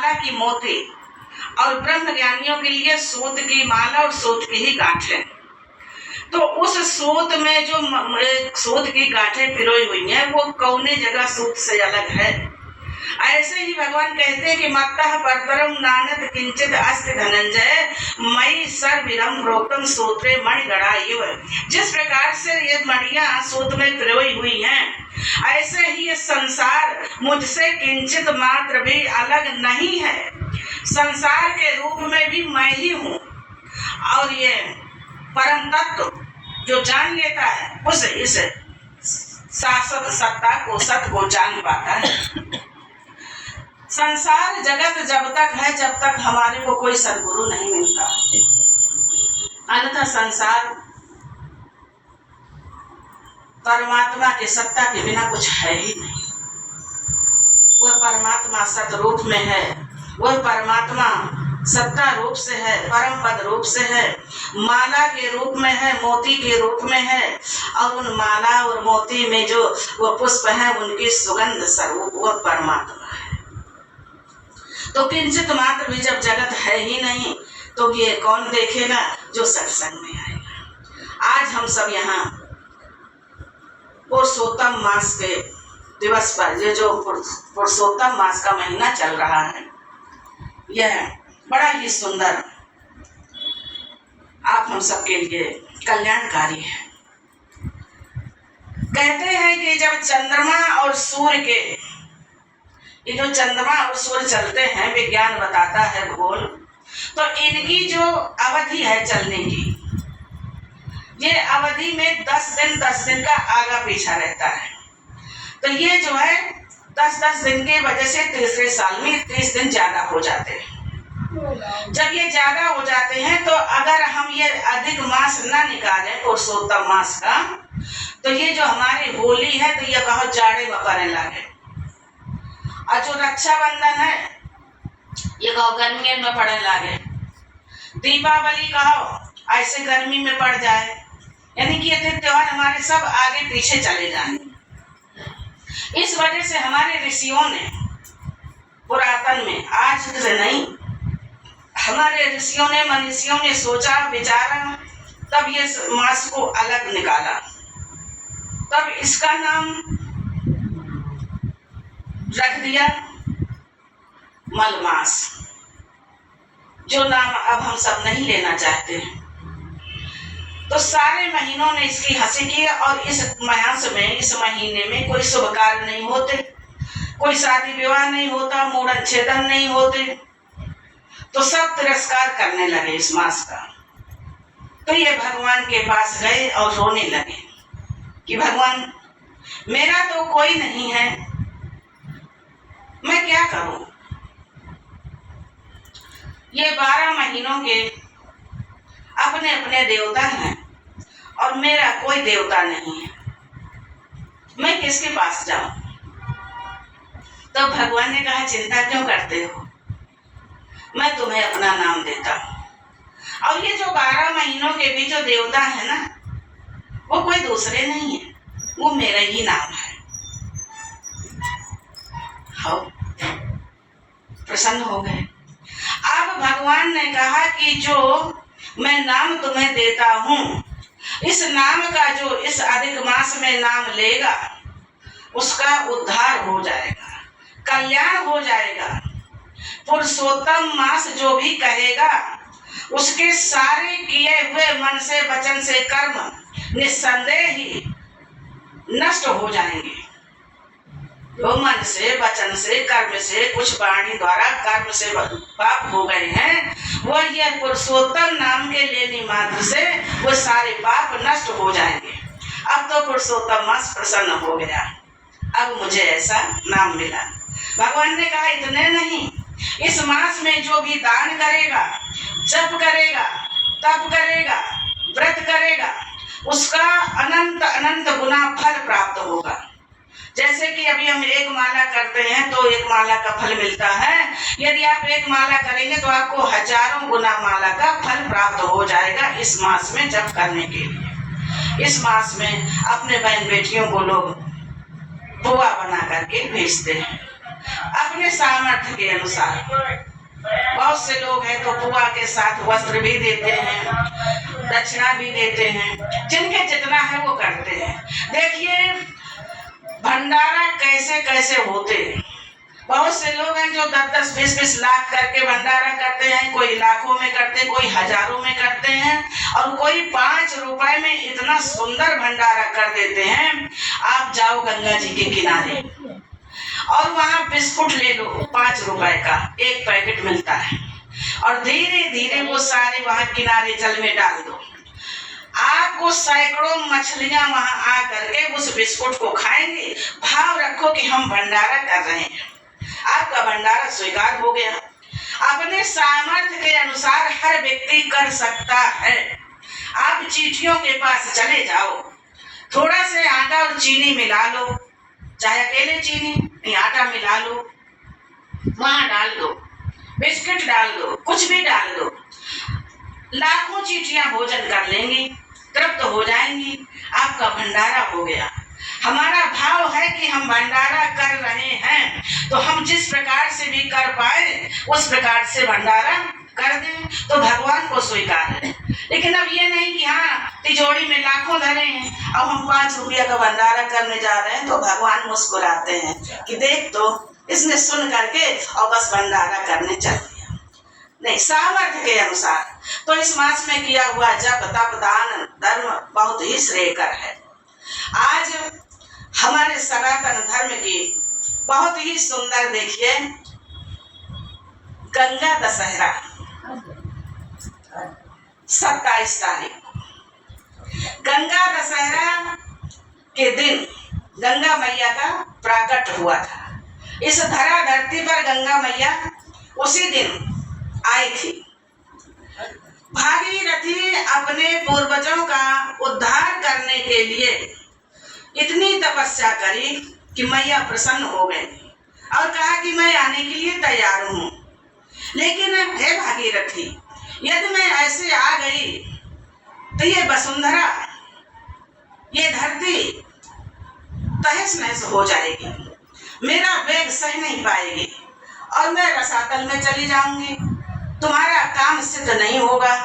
माला की मोती और ब्रह्म ज्ञानियों के लिए सूत की माला और सूत की ही गांठें। तो उस सूत में जो सूत की गांठें पिरोई हुई हैं वो कौने जगह सूत से अलग है। ऐसे ही भगवान कहते हैं कि मत्तः परतरम नानद किंचित अस्ति धनंजय मई सर्वविदं प्रोक्तम सूत्रे मणिगणा इव। जिस प्रकार से ये मणियां सूत में पिरोई हुई हैं, ऐसे ही ये संसार मुझसे किंचित मात्र भी अलग नहीं है। संसार के रूप में भी मैं ही हूँ और ये परम तत्व जो जान लेता है उस इस शाश्वत सत्ता को सत्य को जान पाता है। संसार जगत जब तक है जब तक हमारे को कोई सद्गुरु नहीं मिलता, अन्यथा संसार परमात्मा के सत्ता के बिना कुछ है ही नहीं। वह परमात्मा सतरूप में है, वह परमात्मा सत्ता रूप से है, परम पद रूप से है, माला के रूप में है, मोती के रूप में है और उन माला और मोती में जो वह पुष्प है उनकी सुगंध स्वरूप वह परमात्मा है। तो किंचित मात्र भी जब जगत है ही नहीं तो ये कौन देखेगा जो सत्संग में आएगा। आज हम सब यहाँ पुरुषोत्तम मास के दिवस पर, ये जो पुरुषोत्तम मास का महीना चल रहा है, यह बड़ा ही सुंदर आप हम सबके लिए कल्याणकारी है। कहते हैं कि जब चंद्रमा और सूर्य के ये जो चंद्रमा और सूर्य चलते हैं, विज्ञान बताता है भूगोल, तो इनकी जो अवधि है चलने की, ये अवधि में 10 दिन का आगा पीछा रहता है। तो ये जो है 10 दिन के वजह से तीसरे साल में 30 दिन ज्यादा हो जाते हैं। जब ये ज्यादा हो जाते हैं तो अगर हम ये अधिक मास न निकालें पुरुषोत्तम मास का, तो ये जो हमारी होली है तो ये कहो जाड़े में पड़ने लगे, और जो रक्षाबंधन है ये कहो गर्मी में पड़ने लगे, दीपावली कहो ऐसे गर्मी में पड़ जाए, यानी कि ये त्योहार हमारे सब आगे पीछे चले जाए। इस वजह से हमारे ऋषियों ने पुरातन में, आज से नहीं, हमारे ऋषियों ने मनीषियों ने सोचा विचारा, तब ये मास को अलग निकाला, तब इसका नाम रख दिया मलमास, जो नाम अब हम सब नहीं लेना चाहते। तो सारे महीनों ने इसकी हंसी की और इस मास में, इस महीने में कोई शुभ कार्य नहीं होते, कोई शादी विवाह नहीं होता, मूढ़न छेदन नहीं होते, तो सब तिरस्कार करने लगे इस मास का। तो ये भगवान के पास गए और रोने लगे कि भगवान मेरा तो कोई नहीं है, मैं क्या करूं। ये 12 महीनों के अपने अपने देवता हैं और मेरा कोई देवता नहीं है, मैं किसके पास जाऊं। तो भगवान ने कहा चिंता क्यों करते हो, मैं तुम्हें अपना नाम देता हूं। और ये जो 12 महीनों के भी जो देवता है ना, वो कोई दूसरे नहीं है, वो मेरा ही नाम है। हाँ, प्रसन्न हो गए। अब भगवान ने कहा कि जो मैं नाम तुम्हें देता हूं, इस नाम का जो इस अधिक मास में नाम लेगा उसका उद्धार हो जाएगा, कल्याण हो जाएगा। पुरुषोत्तम मास जो भी कहेगा उसके सारे किए हुए मन से वचन से कर्म निस्संदेह ही नष्ट हो जाएंगे। जो मन से वचन से कर्म से कुछ वाणी द्वारा कर्म से पाप हो गए हैं, वह यह पुरुषोत्तम नाम के लेने मात्र से वो सारे पाप नष्ट हो जाएंगे। अब तो पुरुषोत्तम मास प्रसन्न हो गया, अब मुझे ऐसा नाम मिला। भगवान ने कहा इतने नहीं, इस मास में जो भी दान करेगा, जप करेगा, तप करेगा, व्रत करेगा, उसका अनंत अनंत गुना फल प्राप्त होगा। जैसे कि अभी हम एक माला करते हैं तो एक माला का फल मिलता है, यदि आप एक माला करेंगे तो आपको हजारों गुना माला का फल प्राप्त हो जाएगा इस मास में जप करने के लिए। इस मास में अपने बहन बेटियों को लोग बुआ बना करके भेजते हैं, अपने सामर्थ्य के अनुसार। बहुत से लोग हैं तो पुआ के साथ वस्त्र भी देते हैं, दक्षिणा भी देते हैं, जिनके जितना है वो करते हैं। देखिए भंडारा कैसे कैसे होते हैं। बहुत से लोग हैं जो 10-10, 20-20 लाख करके भंडारा करते हैं, कोई लाखों में करते, कोई हजारों में करते हैं, और कोई 5 रुपए में इतना सुंदर भंडारा कर देते हैं। आप जाओ गंगा जी के किनारे और वहां बिस्कुट ले लो, 5 रुपए का एक पैकेट मिलता है, और धीरे धीरे वो सारे वहां किनारे जल में डाल दो। आपको सैकड़ों मछलियां वहां आ करके उस बिस्कुट को खाएंगे। भाव रखो कि हम भंडारा कर रहे हैं, आपका भंडारा स्वीकार हो गया। अपने सामर्थ्य के अनुसार हर व्यक्ति कर सकता है। आप चीटियों के पास चले जाओ, थोड़ा से आटा और चीनी मिला लो, चाहे अकेले चीनी नहीं आटा मिला लो, वहां डाल दो, बिस्किट डाल दो, कुछ भी डाल दो, लाखों चीटियां भोजन कर लेंगी, तृप्त हो जाएंगी, आपका भंडारा हो गया। हमारा भाव है कि हम भंडारा कर रहे हैं, तो हम जिस प्रकार से भी कर पाए उस प्रकार से भंडारा कर दें तो भगवान को स्वीकार है। लेकिन अब ये नहीं कि हाँ तिजोरी में लाखों धरे हैं, अब हम 5 रुपया का भंडारा करने जा रहे हैं, तो भगवान मुस्कुराते हैं कि देख तो इसने सुन करके और बस भंडारा करने चल दिया। नहीं, सामर्थ्य के अनुसार। तो इस मास में किया हुआ जप तप दान धर्म बहुत ही श्रेयकर है। आज हमारे सनातन धर्म की बहुत ही सुंदर, देखिए गंगा दशहरा 27 तारीख, गंगा दशहरा के दिन गंगा मैया का प्राकट हुआ था। इस धरा धरती पर गंगा मैया उसी दिन आई थी। भागीरथी अपने पूर्वजों का उद्धार करने के लिए इतनी तपस्या करी कि मैया प्रसन्न हो गई और कहा कि मैं आने के लिए तैयार हूँ। लेकिन हे भागीरथी, यदि मैं ऐसे आ गई तो ये वसुंधरा, ये धरती तहस नहस हो जाएगी, मेरा वेग सह नहीं पाएगी और मैं रसातल में चली जाऊंगी, तुम्हारा काम सिद्ध नहीं होगा।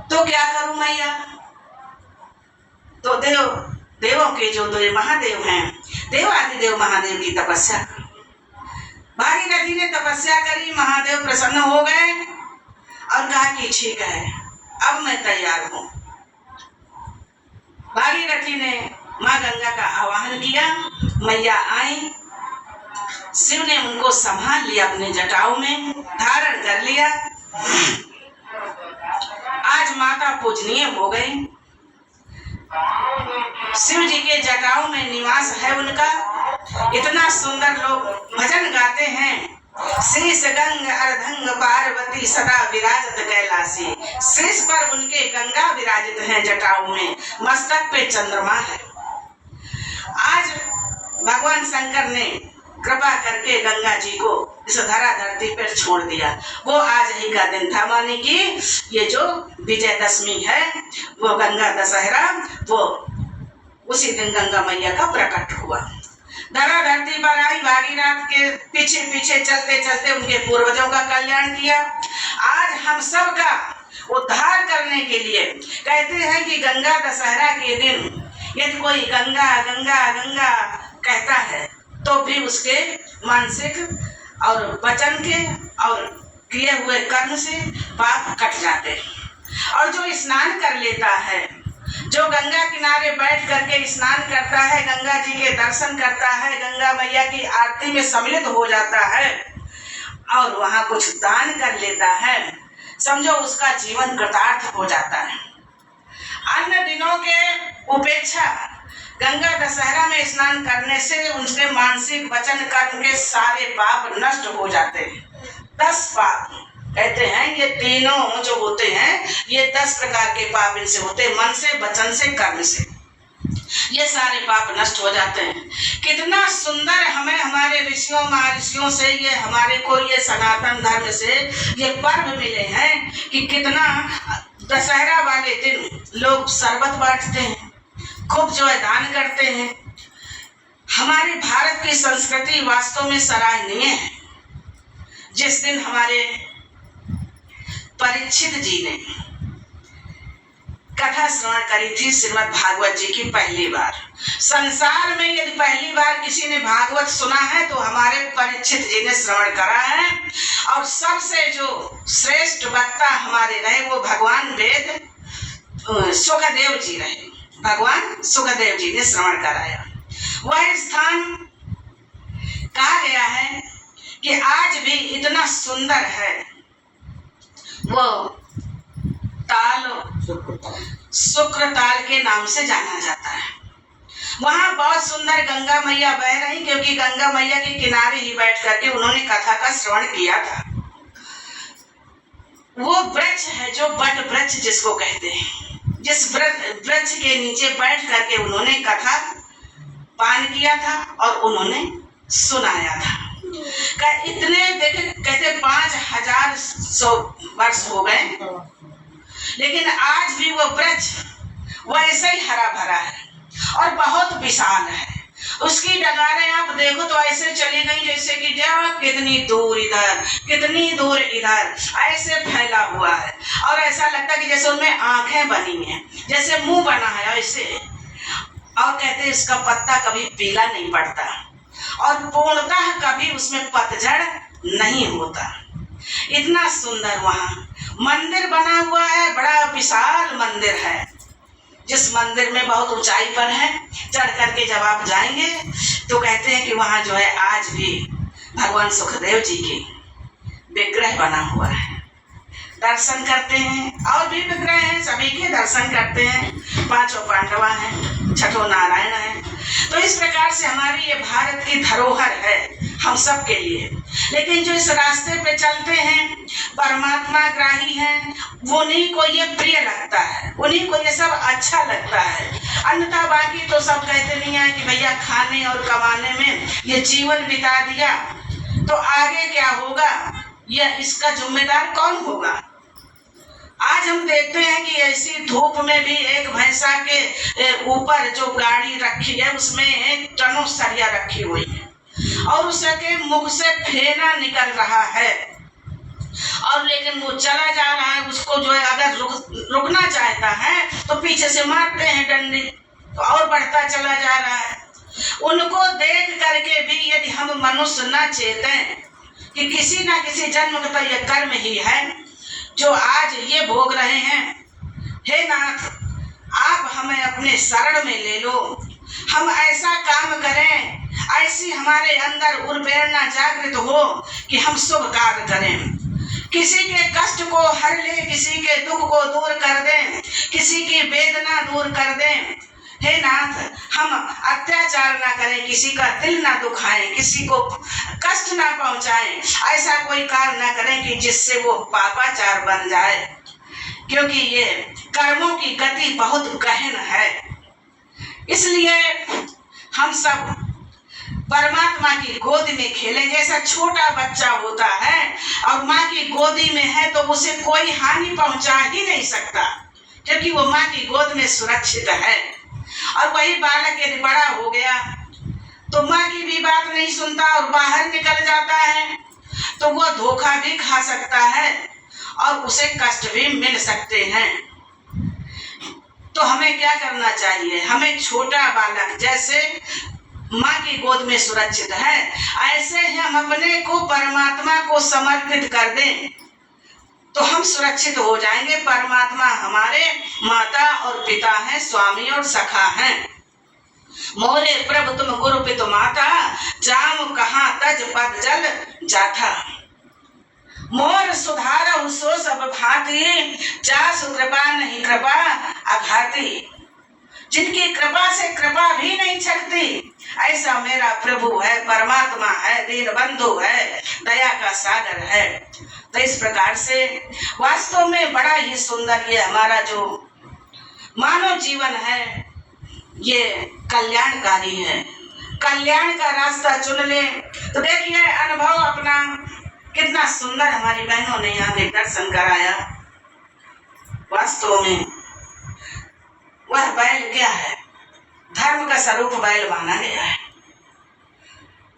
तो क्या करूं मैया? तो देवों के जो 2 महादेव हैं, देवाधिदेव महादेव की तपस्या, भागीरथी ने तपस्या करी, महादेव प्रसन्न हो गए और कहा कि ठीक है, अब मैं तैयार हूं। भागीरथी ने माँ गंगा का आवाहन किया, मैया आई, शिव ने उनको संभाल लिया, अपने जटाओं में धारण कर लिया। आज माता पूजनीय हो गई। शिव जी के जटाओं में निवास है उनका। इतना सुंदर लोग भजन गाते हैं, शीश गंग अर्धंग पार्वती सदा विराजत कैलासी। शीश पर उनके गंगा विराजित हैं, जटाओं में, मस्तक पे चंद्रमा है। आज भगवान शंकर ने कृपा करके गंगा जी को इस धरा धरती पर छोड़ दिया। वो आज ही का दिन था, माने कि ये जो विजयदशमी है, वो गंगा दशहरा, वो उसी दिन गंगा मैया का प्रकट हुआ। धरा धरती पर आई, भागीरथ के पीछे पीछे चलते चलते उनके पूर्वजों का कल्याण किया। आज हम सब का उद्धार करने के लिए कहते हैं कि गंगा दशहरा के दिन यदि कोई गंगा गंगा गंगा कहता है तो भी उसके मानसिक और वचन के और किए हुए कर्म से पाप कट जाते हैं। और जो स्नान कर लेता है, जो गंगा किनारे बैठ करके स्नान करता है, गंगा जी के दर्शन करता है, गंगा मैया की आरती में सम्मिलित हो जाता है और वहाँ कुछ दान कर लेता है, समझो उसका जीवन कृतार्थ हो जाता है। अन्य दिनों के उपेक्षा गंगा दशहरा में स्नान करने से उनके मानसिक वचन कर्म के सारे पाप नष्ट हो जाते हैं। 10 पाप कहते हैं, ये तीनों जो होते हैं, ये 10 प्रकार के पाप इनसे होते हैं, मन से, वचन से, कर्म से। ये सारे पाप नष्ट हो जाते हैं। कितना सुंदर हमें हमारे ऋषियों महर्षियों से, ये हमारे को ये सनातन धर्म से ये पर्व मिले हैं कि कितना दशहरा वाले दिन लोग शरबत बांटते हैं, खूब जो है दान करते हैं। हमारे भारत की संस्कृति वास्तव में सराहनीय है। जिस दिन हमारे परीक्षित जी ने कथा श्रवण करी थी श्रीमद् भागवत जी की पहली बार, संसार में यदि पहली बार किसी ने भागवत सुना है तो हमारे परीक्षित जी ने श्रवण करा है। और सबसे जो श्रेष्ठ वक्ता हमारे रहे वो भगवान वेद सुखदेव जी रहे। भगवान सुखदेव जी ने श्रवण कराया। वह स्थान कहा गया है कि आज भी इतना सुंदर है। वो ताल शुक्रताल के नाम से जाना जाता है। वहां बहुत सुंदर गंगा मैया बह रही, क्योंकि गंगा मैया के किनारे ही बैठ करके उन्होंने कथा का श्रवण किया था। वो वृक्ष है जो बट वृक्ष जिसको कहते हैं, जिस वृक्ष के नीचे बैठ करके उन्होंने कथा पान किया था और उन्होंने सुनाया था। इतने देखे कहते 5000 वर्ष हो गए, लेकिन आज भी वो वृक्ष वैसे ही हरा भरा है और बहुत विशाल है। उसकी डगारें आप देखो तो ऐसे चली गई जैसे कि कितनी दूर इधर कितनी दूर इधर ऐसे फैला हुआ है, और ऐसा लगता है कि जैसे उनमें आंखें बनी हैं, जैसे मुंह बना है ऐसे। और कहते हैं इसका पत्ता कभी पीला नहीं पड़ता और पूर्णतः कभी उसमें पतझड़ नहीं होता। इतना सुंदर वहां मंदिर बना हुआ है, बड़ा विशाल मंदिर है, जिस मंदिर में बहुत ऊंचाई पर है। चढ़ करके जब आप जाएंगे तो कहते हैं कि वहां जो है आज भी भगवान सुखदेव जी की विग्रह बना हुआ है। दर्शन करते हैं, और भी विग्रह हैं, सभी के दर्शन करते हैं। 5 पांडवा हैं, 6 नारायण हैं। तो इस प्रकार से हमारी ये भारत की धरोहर है हम सब के लिए। लेकिन जो इस रास्ते पे चलते हैं, परमात्मा ग्राही हैं, उन्हीं को ये प्रिय लगता है, उन्हीं को ये सब अच्छा लगता है। अन्यथा बाकी तो सब कहते नहीं है कि भैया खाने और कमाने में ये जीवन बिता दिया तो आगे क्या होगा, यह इसका जिम्मेदार कौन होगा। आज हम देखते हैं कि ऐसी धूप में भी एक भैंसा के ऊपर जो गाड़ी रखी है उसमें टनों सरिया रखी हुई है और उसके मुख से फेना निकल रहा है, और लेकिन वो चला जा रहा है। उसको जो है अगर रुकना चाहता है तो पीछे से मारते हैं डंडे, तो और बढ़ता चला जा रहा है। उनको देख करके भी यदि हम मनुष्य न चेतें कि किसी न किसी जन्म का यह कर्म ही है जो आज ये भोग रहे हैं, हे नाथ आप हमें अपने शरण में ले लो। हम ऐसा काम करें, ऐसी हमारे अंदर उर्प्रेरणा जागृत हो कि हम शुभ कार्य करें, किसी के कष्ट को हर ले, किसी के दुख को दूर कर दें, किसी की वेदना दूर कर दें। हे नाथ हम अत्याचार ना करें, किसी का दिल ना दुखाएं, किसी को कष्ट ना पहुंचाएं, ऐसा कोई कार्य ना करें कि जिससे वो पापाचार बन जाए, क्योंकि ये कर्मों की गति बहुत गहन है। इसलिए हम सब परमात्मा की गोद में खेलें। जैसा छोटा बच्चा होता है और माँ की गोदी में है तो उसे कोई हानि पहुंचा ही नहीं सकता, क्योंकि वो माँ की गोद में सुरक्षित है। और वही बालक यदि बड़ा हो गया तो माँ की भी बात नहीं सुनता और बाहर निकल जाता है, तो वो धोखा भी खा सकता है और उसे कष्ट भी मिल सकते हैं। तो हमें क्या करना चाहिए, हमें छोटा बालक जैसे माँ की गोद में सुरक्षित है, ऐसे ही हम अपने को परमात्मा को समर्पित कर दें तो हम सुरक्षित हो जाएंगे। परमात्मा हमारे माता और पिता हैं, स्वामी और सखा हैं। मोरे प्रभु तुम गुरु पितु माता, जाम कहाँ तज पद जल जाथा। मोर सुधार सो सब भांति, जासु कृपा नहीं कृपा अघाती। जिनकी कृपा से कृपा भी नहीं छकती, ऐसा मेरा प्रभु है, परमात्मा है, दीन बंधु है, दया का सागर है। तो इस प्रकार से वास्तव में बड़ा ही सुंदर ये हमारा जो मानव जीवन है ये कल्याणकारी है। कल्याण का रास्ता चुन ले तो देखिए अनुभव अपना कितना सुंदर हमारी बहनों ने यहाँ पे दर्शन कराया। वास्तव में वह बैल क्या है, धर्म का स्वरूप बैल माना गया है।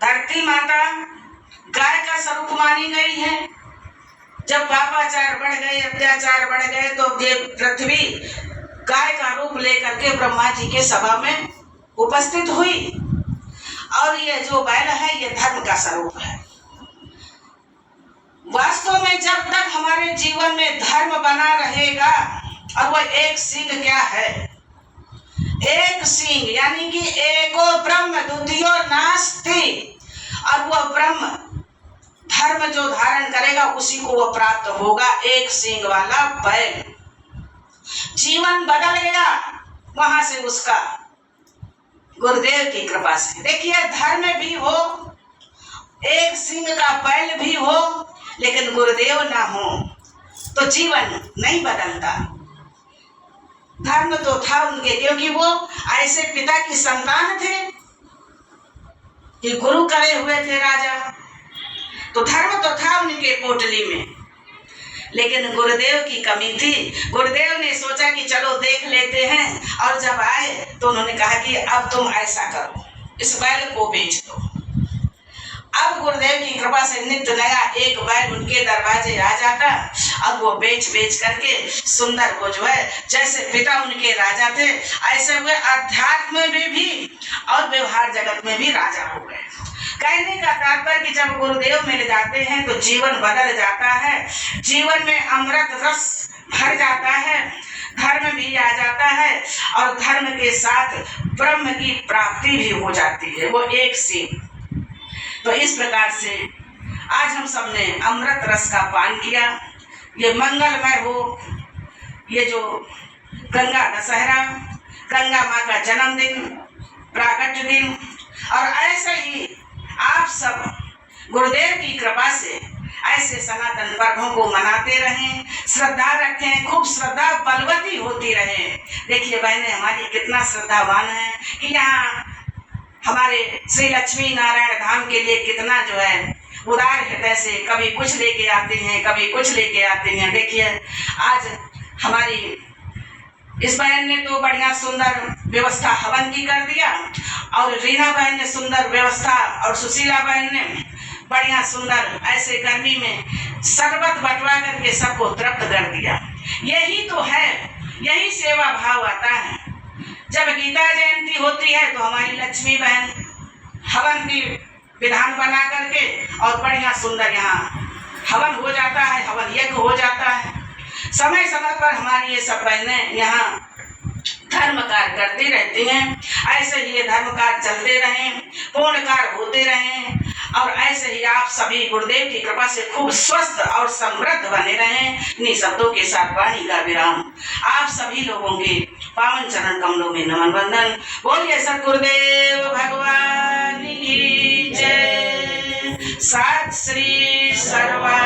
धरती माता गाय का स्वरूप मानी गई है। जब पापाचार बढ़ गए, अत्याचार बढ़ गए, तो ये पृथ्वी गाय का रूप लेकर के ब्रह्मा जी के सभा में उपस्थित हुई। और ये जो बैल है ये धर्म का स्वरूप है। वास्तव में जब तक हमारे जीवन में धर्म बना रहेगा, और वह एक सींग क्या है? एक सींग यानी कि एको ब्रह्म द्वितीयो नास्ति। और वह ब्रह्म धर्म जो धारण करेगा उसी को वह प्राप्त होगा। एक सींग वाला बैल, जीवन बदल गया वहां से उसका, गुरुदेव की कृपा से। देखिए, धर्म भी हो, एक सींग का बैल भी हो, लेकिन गुरुदेव ना हो तो जीवन नहीं बदलता। धर्म तो था उनके, क्योंकि वो ऐसे पिता की संतान थे कि गुरु करे हुए थे राजा, तो धर्म तो था उनके पोटली में। लेकिन गुरुदेव की कमी थी। गुरुदेव ने सोचा कि चलो देख लेते हैं, और जब आए तो उन्होंने कहा कि अब तुम ऐसा करो, इस बैल को बेच दो। अब गुरुदेव की कृपा से नित्य नया एक बैल उनके दरवाजे आ जाता। अब वो बेच करके सुंदर को जो है, जैसे पिता उनके राजा थे ऐसे हुए, अध्यात्म में भी और व्यवहार जगत में भी राजा हो गए। कहने का तात्पर्य कि जब गुरुदेव मिल जाते हैं तो जीवन बदल जाता है, जीवन में अमृत रस भर जाता है, धर्म भी आ जाता है, और धर्म के साथ ब्रह्म की प्राप्ति भी हो जाती है, वो एक से। तो इस प्रकार से आज हम सबने अमृत रस का पान किया। ये मंगलमय हो, ये जो गंगा दशहरा, गंगा माँ का जन्मदिन, प्राकट्य दिन, और ऐसे ही आप सब गुरुदेव की कृपा से ऐसे सनातन पर्वों को मनाते रहें, श्रद्धा रखें, खूब श्रद्धा बलवती होती रहे। देखिए बहनें हमारी कितना श्रद्धावान है कि यहाँ हमारे श्री लक्ष्मी नारायण धाम के लिए कितना जो है उदार हृदय से कभी कुछ लेके आते हैं, कभी कुछ लेके आते हैं। देखिए आज हमारी इस बहन ने तो बढ़िया सुंदर व्यवस्था हवन की कर दिया, और रीना बहन ने सुंदर व्यवस्था, और सुशीला बहन ने बढ़िया सुंदर ऐसे गर्मी में शरबत बंटवा करके सबको तृप्त कर दिया। यही तो है, यही सेवा भाव आता है। जब गीता जयंती होती है तो हमारी लक्ष्मी बहन हवन की विधान बना करके और बढ़िया सुंदर यहाँ हवन हो जाता है, हवन यज्ञ हो जाता है। समय समय पर हमारी ये सब बहनें यहाँ धर्म कार्य करती रहती हैं। ऐसे ही ये धर्म कार्य चलते रहें, पूर्ण कार्य होते रहें, और ऐसे ही आप सभी गुरुदेव की कृपा से खूब स्वस्थ और समृद्ध बने रहें। इन्हीं शब्दों के साथ वाणी का विराम। आप सभी लोगों के पावन चरण कमलों में नमन वंदन। बोलिए सद्गुरुदेव भगवान की जय। सत श्री सर्वा